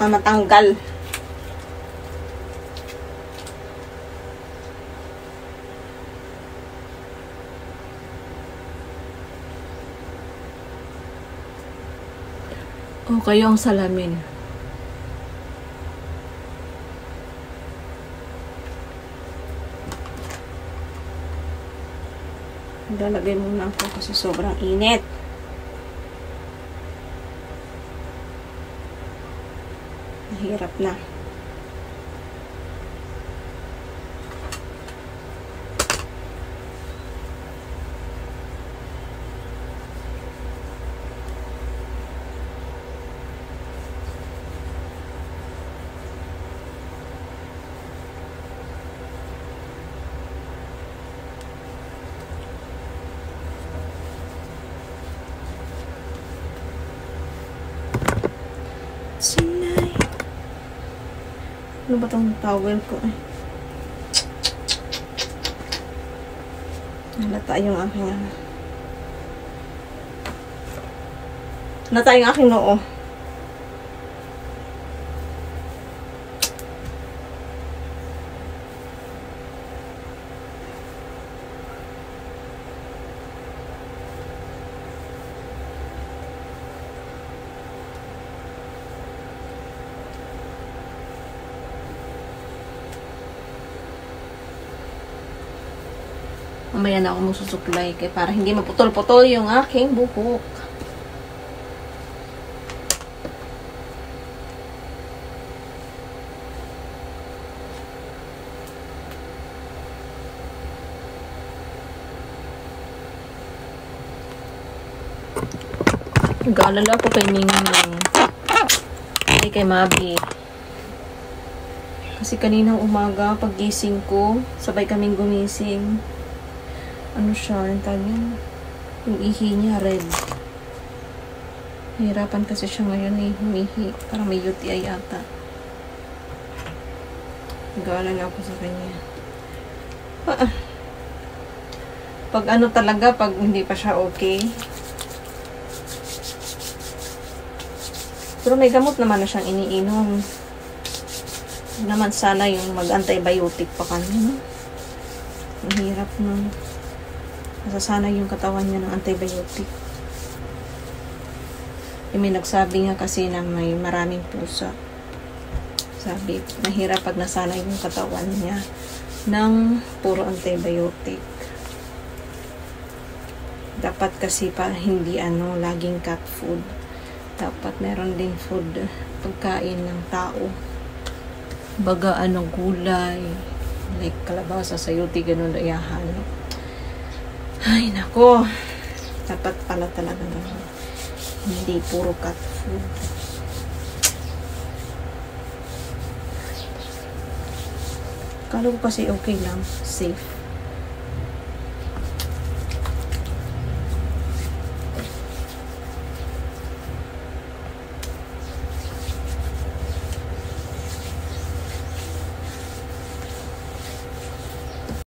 Baka matanggal. O kayo ang salamin. Lalagay muna ako kasi sobrang init. Mahirap na. Sinay. Ano ba tong towel ko eh? Halata yung aking halata yung aking noo. Mamaya na ako magsusuklay para hindi maputol-putol yung aking buhok. Nag-aalala ako kay Ningning. Kay Mabi. Kasi kaninang umaga, paggising ko, sabay kaming gumising. Ano siya, yung tawag niya, yung ihi niya, red. Hirapan kasi siya ngayon eh, humihi. Parang may UTI ata. Nag-aalala ako sa kanya. Pag ano talaga, pag hindi pa siya okay. Pero may gamot naman na siyang iniinom. Naman sana yung mag-antibiotic pa kanya. Mahirap nun. Nasasana yung katawan niya ng antibiotic. May nagsabi nga kasi na may maraming pusa. Sabi, mahirap pag nasana yung katawan niya ng puro antibiotic. Dapat kasi pa hindi laging cat food. Dapat meron din food, pagkain ng tao. Baga gulay, like kalabasa, sayote, ganun, ayahan. Ay, nako. Dapat pala talaga naman. Hindi puro cat food. Kala ko kasi okay lang. Safe.